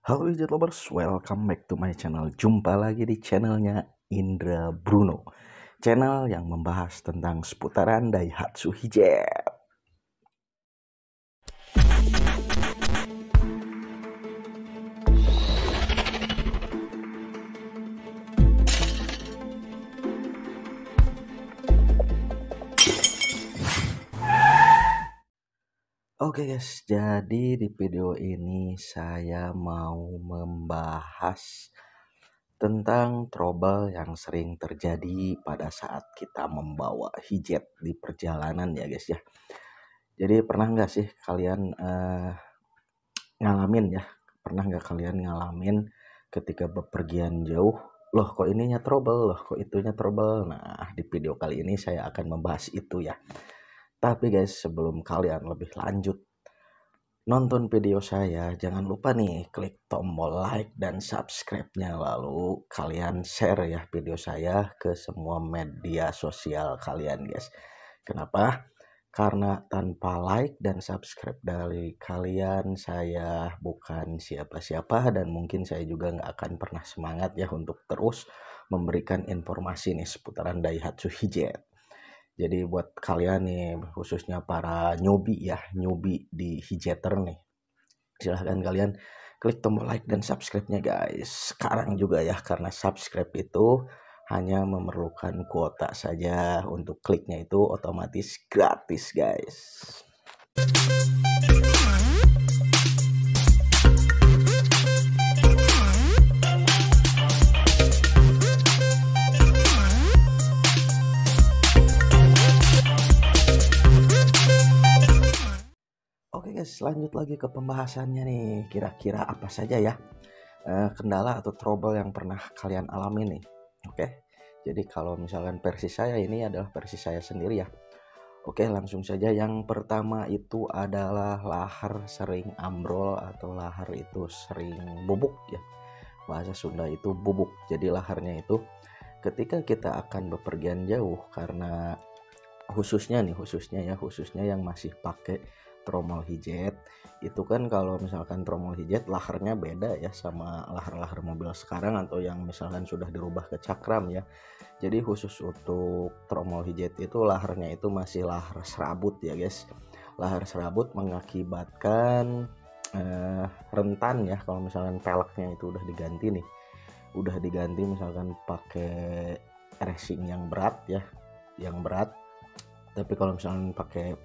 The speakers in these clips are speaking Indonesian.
Halo Widget Lovers, welcome back to my channel. Jumpa lagi di channelnya Indra Bruno, channel yang membahas tentang seputaran Daihatsu Hijet. Oke guys, jadi di video ini saya mau membahas tentang trouble yang sering terjadi pada saat kita membawa hijet di perjalanan ya guys ya. Jadi pernah nggak sih kalian ngalamin ya, pernah nggak kalian ngalamin ketika bepergian jauh, loh kok ininya trouble, loh kok itunya trouble. Nah, di video kali ini saya akan membahas itu ya. Tapi guys, sebelum kalian lebih lanjut nonton video saya, jangan lupa nih klik tombol like dan subscribe-nya, lalu kalian share ya video saya ke semua media sosial kalian guys. Kenapa? Karena tanpa like dan subscribe dari kalian, saya bukan siapa-siapa dan mungkin saya juga nggak akan pernah semangat ya untuk terus memberikan informasi nih seputaran Daihatsu Hijet. Jadi buat kalian nih, khususnya para newbie di Hijeter nih, silahkan kalian klik tombol like dan subscribe-nya guys. Sekarang juga ya, karena subscribe itu hanya memerlukan kuota saja, untuk kliknya itu otomatis gratis guys. Oke guys, lanjut lagi ke pembahasannya nih. Kira-kira apa saja ya kendala atau trouble yang pernah kalian alami nih. Oke, jadi kalau misalkan versi saya, ini adalah versi saya sendiri ya. Oke, langsung saja. Yang pertama itu adalah lahar sering ambrol atau lahar itu sering bubuk ya. Bahasa Sunda itu bubuk. Jadi laharnya itu ketika kita akan bepergian jauh, karena khususnya yang masih pakai tromol hijet, itu kan kalau misalkan tromol hijet laharnya beda ya sama lahar-lahar mobil sekarang atau yang misalkan sudah dirubah ke cakram ya. Jadi khusus untuk tromol hijet itu laharnya itu masih lahar serabut ya guys. Lahar serabut mengakibatkan rentan ya kalau misalkan peleknya itu udah diganti misalkan pakai racing yang berat ya, tapi kalau misalnya pakai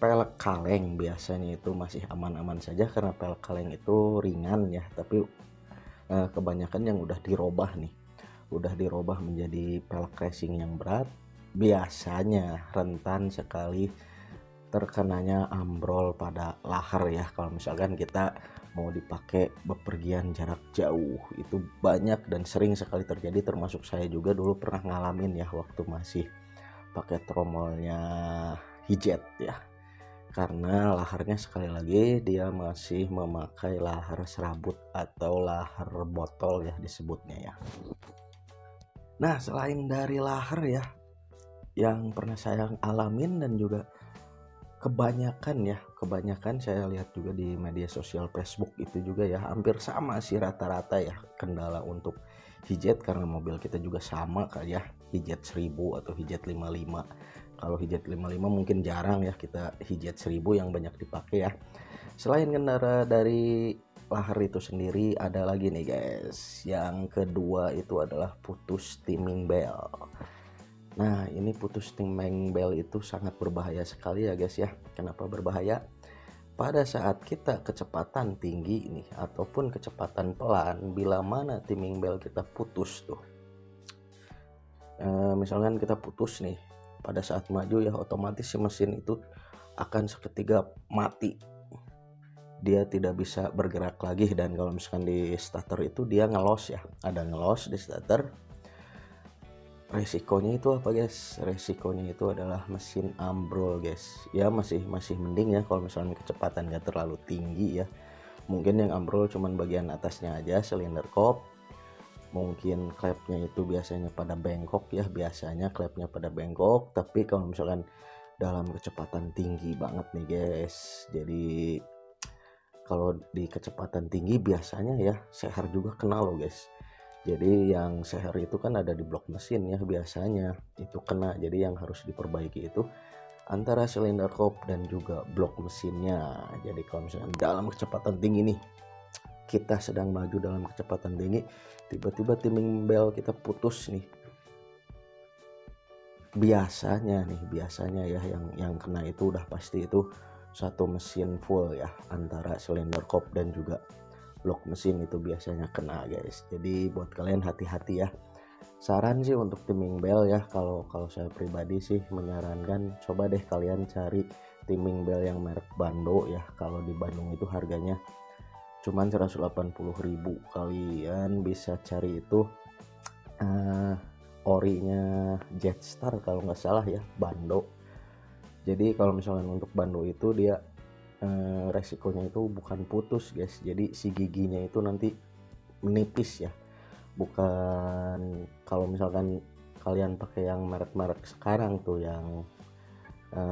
pelek kaleng biasanya itu masih aman-aman saja, karena pelek kaleng itu ringan ya. Tapi kebanyakan yang udah dirubah menjadi pelek racing yang berat, biasanya rentan sekali terkenanya ambrol pada lahar ya. Kalau misalkan kita mau dipakai bepergian jarak jauh, itu banyak dan sering sekali terjadi, termasuk saya juga dulu pernah ngalamin ya waktu masih pakai tromolnya hijet ya. Karena laharnya sekali lagi dia masih memakai lahar serabut atau lahar botol ya disebutnya ya. Nah, selain dari lahar ya, yang pernah saya alamin dan juga kebanyakan saya lihat juga di media sosial Facebook itu juga ya, hampir sama sih rata-rata ya kendala untuk hijet, karena mobil kita juga sama kayak ya, hijet 1000 atau hijet 55. Kalau hijet 55 mungkin jarang ya, kita hijet 1000 yang banyak dipakai ya. Selain kendala dari lahar itu sendiri, ada lagi nih guys. Yang kedua itu adalah putus timing bell. Nah, ini putus timing bell itu sangat berbahaya sekali ya guys ya. Kenapa berbahaya? Pada saat kita kecepatan tinggi ini ataupun kecepatan pelan, bila mana timing bell kita putus tuh, misalkan kita putus nih pada saat maju ya, otomatis si mesin itu akan seketika mati, dia tidak bisa bergerak lagi. Dan kalau misalkan di starter itu dia ngelos ya, ada ngelos di starter. Resikonya itu apa guys? Resikonya itu adalah mesin ambrol guys ya. Masih mending ya kalau misalnya kecepatan gak terlalu tinggi ya. Mungkin yang ambrol cuman bagian atasnya aja, silinder kop. Mungkin klepnya itu biasanya pada bengkok ya, tapi kalau misalkan dalam kecepatan tinggi banget nih guys, jadi kalau di kecepatan tinggi biasanya ya seher juga kena loh guys. Jadi yang seher itu kan ada di blok mesin ya, biasanya itu kena. Jadi yang harus diperbaiki itu antara silinder kop dan juga blok mesinnya. Jadi kalau misalnya dalam kecepatan tinggi nih, kita sedang maju dalam kecepatan tinggi, tiba-tiba timing belt kita putus nih, biasanya ya yang kena itu udah pasti itu satu mesin full ya, antara silinder kop dan juga blok mesin itu biasanya kena guys. Jadi buat kalian hati-hati ya. Saran sih untuk timing belt ya, kalau saya pribadi sih menyarankan coba deh kalian cari timing belt yang merek Bando ya. Kalau di Bandung itu harganya cuman 180.000. Kalian bisa cari itu orinya Jetstar kalau nggak salah ya, Bando. Jadi kalau misalnya untuk Bando itu dia resikonya itu bukan putus guys, jadi si giginya itu nanti menipis ya, bukan kalau misalkan kalian pakai yang merek-merek sekarang tuh yang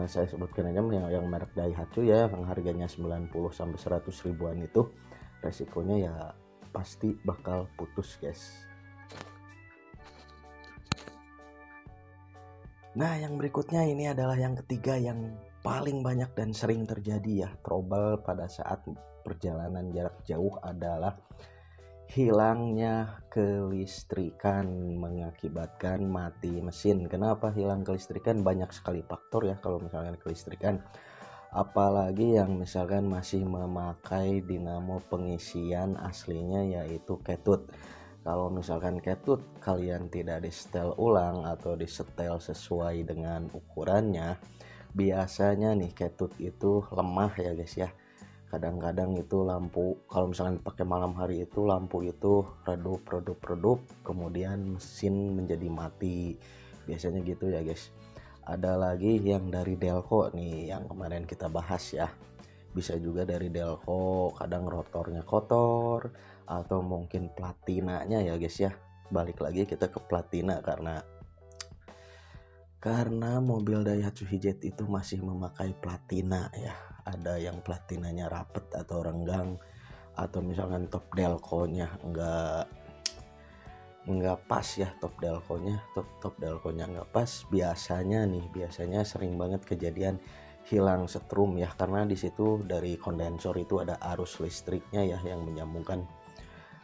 saya sebutkan aja yang merek Daihatsu ya, yang harganya 90 sampai 100 ribuan itu resikonya ya pasti bakal putus guys. Nah yang berikutnya ini adalah yang ketiga yang paling banyak dan sering terjadi ya trouble pada saat perjalanan jarak jauh adalah hilangnya kelistrikan mengakibatkan mati mesin. Kenapa hilang kelistrikan? Banyak sekali faktor ya kalau misalkan kelistrikan, apalagi yang misalkan masih memakai dinamo pengisian aslinya yaitu ketut. Kalau misalkan ketut kalian tidak disetel ulang atau disetel sesuai dengan ukurannya, biasanya nih ketut itu lemah ya guys ya. Kadang-kadang itu lampu, kalau misalkan pakai malam hari itu lampu itu redup, kemudian mesin menjadi mati. Biasanya gitu ya guys. Ada lagi yang dari Delco nih yang kemarin kita bahas ya. Bisa juga dari Delco, kadang rotornya kotor atau mungkin platinanya ya guys ya. Balik lagi kita ke platina karena mobil Daihatsu Hijet itu masih memakai platina ya. Ada yang platinanya rapet atau renggang, atau misalkan top delconya nggak pas ya, top delconya nggak pas. Biasanya sering banget kejadian hilang setrum ya, karena di situ dari kondensor itu ada arus listriknya ya yang menyambungkan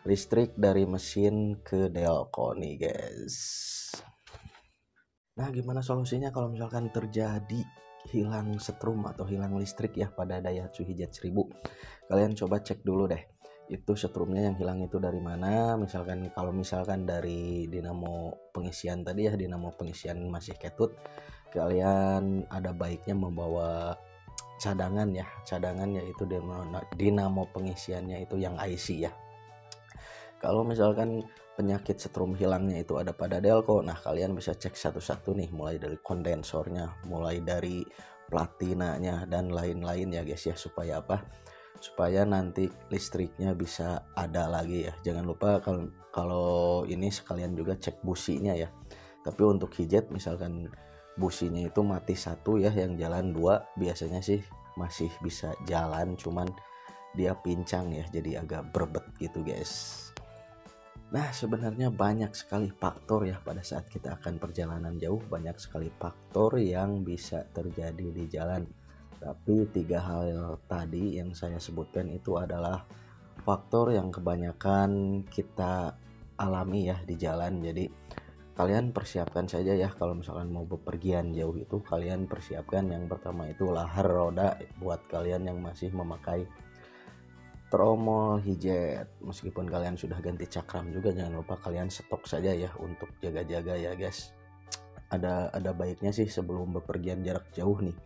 listrik dari mesin ke delco nih guys. Nah gimana solusinya kalau misalkan terjadi hilang setrum atau hilang listrik ya pada Daihatsu Hijet 1000? Kalian coba cek dulu deh itu setrumnya yang hilang itu dari mana. Kalau misalkan dari dinamo pengisian tadi ya, dinamo pengisian masih ketut, kalian ada baiknya membawa cadangan yaitu dinamo pengisiannya itu yang IC ya. Kalau misalkan penyakit setrum hilangnya itu ada pada delco, nah kalian bisa cek satu-satu nih, mulai dari kondensornya, mulai dari platinanya dan lain-lain ya guys ya, supaya apa? Supaya nanti listriknya bisa ada lagi ya. Jangan lupa kalau ini sekalian juga cek businya ya. Tapi untuk Hijet misalkan businya itu mati satu ya, yang jalan dua biasanya sih masih bisa jalan, cuman dia pincang ya, jadi agak berbet gitu guys. Nah sebenarnya banyak sekali faktor ya pada saat kita akan perjalanan jauh, banyak sekali faktor yang bisa terjadi di jalan. Tapi 3 hal tadi yang saya sebutkan itu adalah faktor yang kebanyakan kita alami ya di jalan. Jadi kalian persiapkan saja ya, kalau misalkan mau bepergian jauh itu kalian persiapkan yang pertama itu lahar roda buat kalian yang masih memakai tromol Hijet. Meskipun kalian sudah ganti cakram juga, jangan lupa kalian stok saja ya untuk jaga-jaga ya guys. Ada baiknya sih sebelum bepergian jarak jauh nih,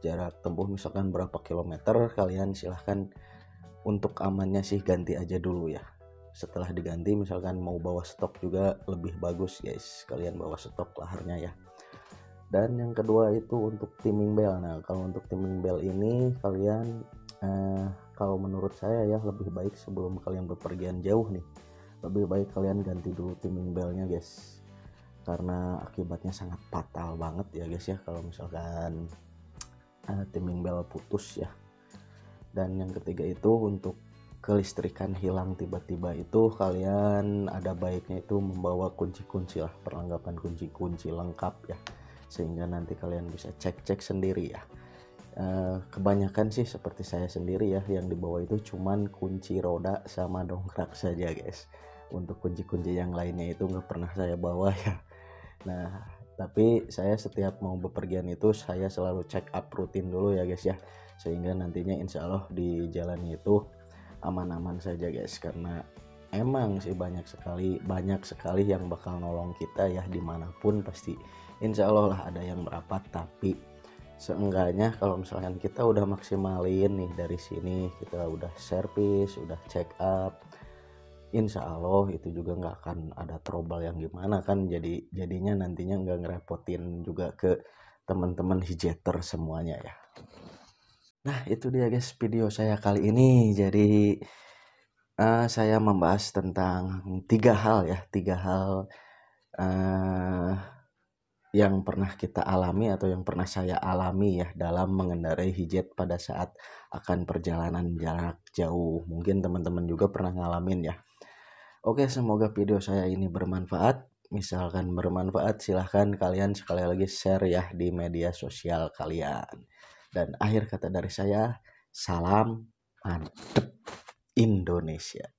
jarak tempuh misalkan berapa kilometer, kalian silahkan untuk amannya sih ganti aja dulu ya. Setelah diganti misalkan mau bawa stok juga lebih bagus guys, kalian bawa stok laharnya ya. Dan yang kedua itu untuk timing belt. Nah kalau untuk timing belt ini kalian kalau menurut saya ya lebih baik sebelum kalian bepergian jauh nih, lebih baik kalian ganti dulu timing beltnya guys, karena akibatnya sangat fatal banget ya guys ya kalau misalkan timing belt putus ya. Dan yang ketiga itu untuk kelistrikan hilang tiba-tiba itu kalian ada baiknya itu membawa kunci-kunci lah, perlengkapan kunci-kunci lengkap ya, sehingga nanti kalian bisa cek-cek sendiri ya. Kebanyakan sih seperti saya sendiri ya, yang dibawa itu cuman kunci roda sama dongkrak saja guys. Untuk kunci-kunci yang lainnya itu nggak pernah saya bawa ya. Nah, tapi saya setiap mau bepergian itu saya selalu check up rutin dulu ya guys ya, sehingga nantinya insya Allah di jalan itu aman-aman saja guys. Karena emang sih banyak sekali yang bakal nolong kita ya, dimanapun pasti insya Allah lah ada yang merapat. Tapi seenggaknya kalau misalkan kita udah maksimalin nih dari sini, kita udah servis, udah check up, insya Allah itu juga nggak akan ada trouble yang gimana kan, jadinya nantinya nggak ngerepotin juga ke teman-teman hijeter semuanya ya. Nah itu dia guys video saya kali ini. Jadi saya membahas tentang 3 hal ya, 3 hal uh, yang pernah kita alami atau yang pernah saya alami ya dalam mengendarai hijet pada saat akan perjalanan jarak jauh. Mungkin teman-teman juga pernah ngalamin ya. Oke, semoga video saya ini bermanfaat. Misalkan bermanfaat, silahkan kalian sekali lagi share ya di media sosial kalian. Dan akhir kata dari saya, salam mantep Indonesia.